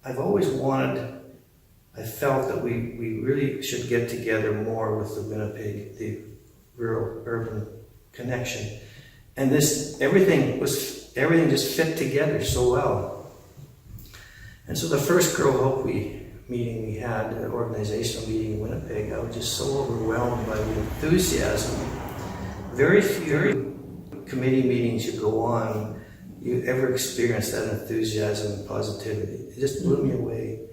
I've always wanted, I felt that we really should get together more with the Winnipeg, the rural-urban connection. And everything just fit together so well. And so the first Grow Hope meeting we had, an organizational meeting in Winnipeg, I was just so overwhelmed by the enthusiasm. Very few committee meetings you go on, you ever experience that enthusiasm and positivity. It just blew me away.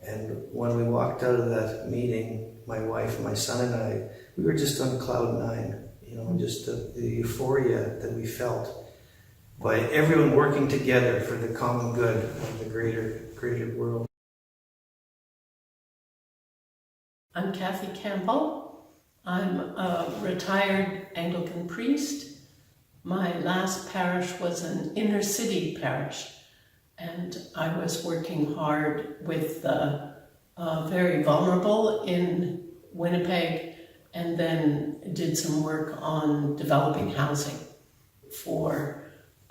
And when we walked out of that meeting, my wife, my son and I, we were just on cloud nine, just the euphoria that we felt by everyone working together for the common good of the greater world. I'm Kathy Campbell. I'm a retired Anglican priest. My last parish was an inner city parish, and I was working hard with the very vulnerable in Winnipeg, and then did some work on developing housing for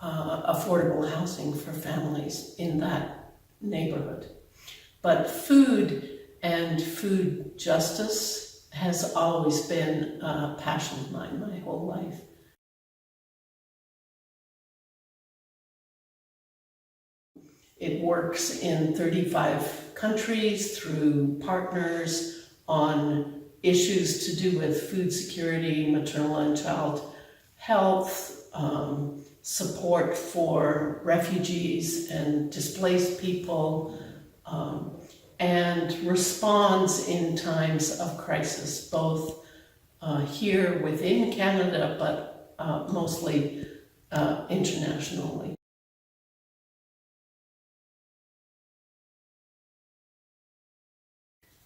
affordable housing for families in that neighborhood. But food and food justice has always been a passion of mine my whole life. It works in 35 countries through partners on issues to do with food security, maternal and child health, support for refugees and displaced people, and responds in times of crisis, both here within Canada, but mostly internationally.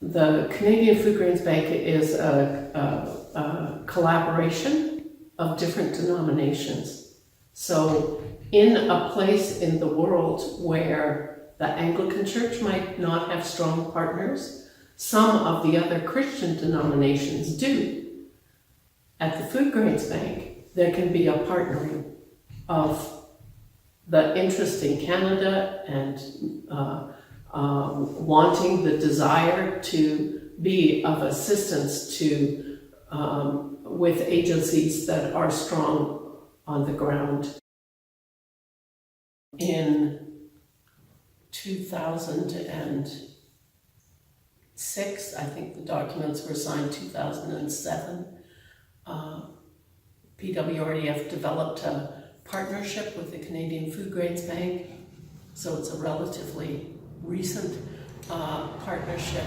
The Canadian Foodgrains Bank is a collaboration of different denominations. So in a place in the world where the Anglican Church might not have strong partners, some of the other Christian denominations do. At the Foodgrains Bank, there can be a partnering of the interest in Canada and wanting the desire to be of assistance to with agencies that are strong on the ground. In 2006, I think the documents were signed 2007, PWRDF developed a partnership with the Canadian Foodgrains Bank, so it's a relatively recent partnership.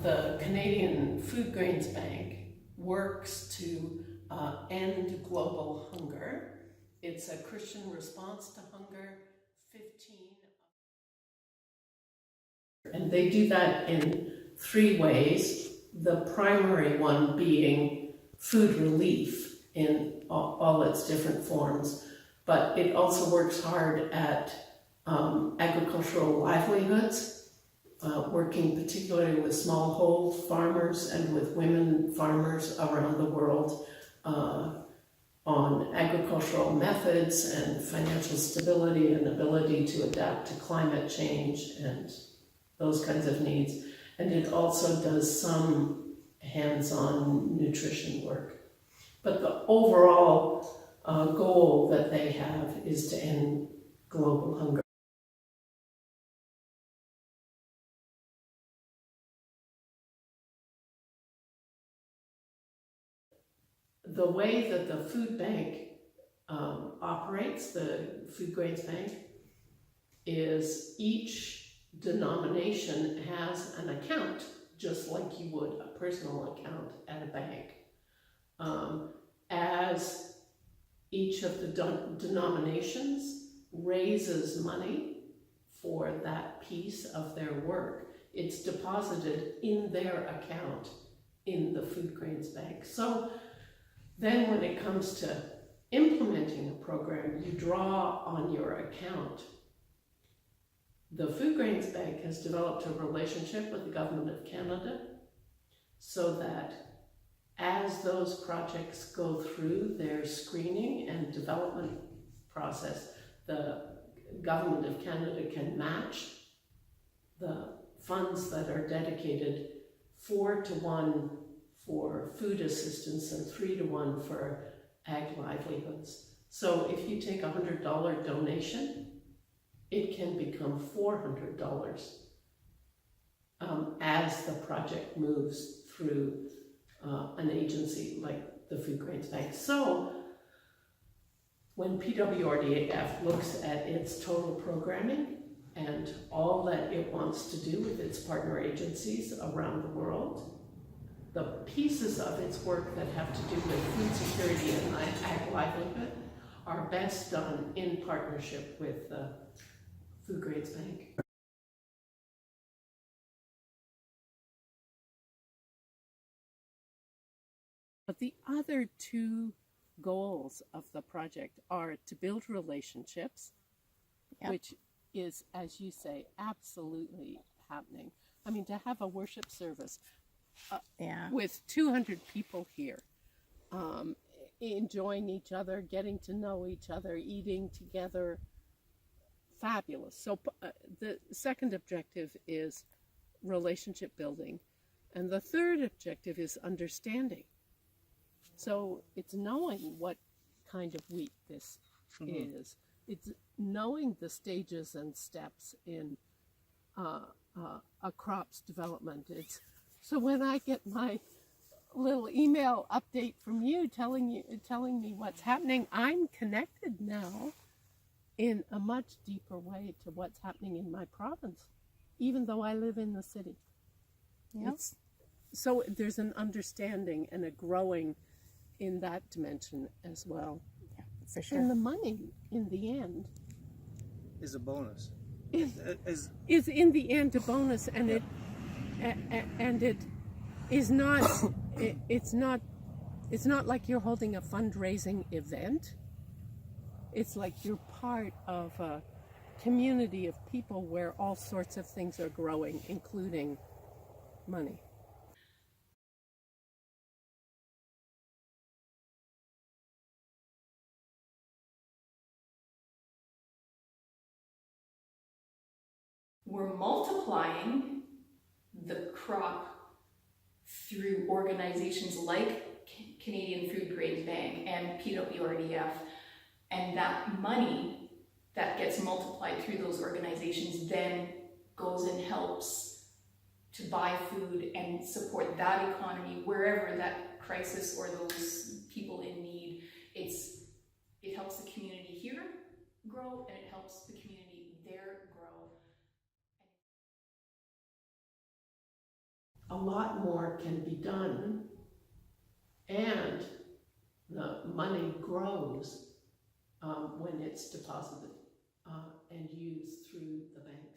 The Canadian Foodgrains Bank works to end global hunger. It's a Christian response to hunger. 15. And they do that in 3 ways. The primary one being food relief in all its different forms, but it also works hard at agricultural livelihoods, working particularly with smallhold farmers and with women farmers around the world on agricultural methods and financial stability and ability to adapt to climate change and those kinds of needs. And it also does some hands-on nutrition work. But the overall goal that they have is to end global hunger. The way that the food bank operates, the Foodgrains Bank, is each denomination has an account, just like you would a personal account at a bank. As each of the denominations raises money for that piece of their work, it's deposited in their account in the Foodgrains Bank. So then when it comes to implementing a program, you draw on your account. The Foodgrains Bank has developed a relationship with the Government of Canada so that as those projects go through their screening and development process, the Government of Canada can match the funds that are dedicated 4-to-1 for food assistance and 3-to-1 for ag livelihoods. So if you take a $100 donation, it can become $400 as the project moves through an agency like the Foodgrains Bank. So when PWRDF looks at its total programming and all that it wants to do with its partner agencies around the world, the pieces of its work that have to do with food security and ag livelihood are best done in partnership with the Foodgrains Bank. But the other two goals of the project are to build relationships, yep, which is, as you say, absolutely happening. I mean, to have a worship service with 200 people here, enjoying each other, getting to know each other, eating together, fabulous. So the second objective is relationship building, and the third objective is understanding. So it's knowing what kind of wheat this is. It's knowing the stages and steps in a crop's development. It's so when I get my little email update from you telling me what's happening, I'm connected now in a much deeper way to what's happening in my province, even though I live in the city. Yep. So there's an understanding and a growing in that dimension as well. Yeah, for sure. And the money, in the end, is a bonus. Is in the end a bonus, and it is not. It's not like you're holding a fundraising event. It's like you're part of a community of people where all sorts of things are growing, including money. We're multiplying the crop through organizations like Canadian Foodgrains Bank and PWRDF, and that money that gets multiplied through those organizations then goes and helps to buy food and support that economy wherever that crisis or those people in need. It helps the community here grow, and it helps the community there grow. A lot more can be done, and the money grows when it's deposited and used through the bank.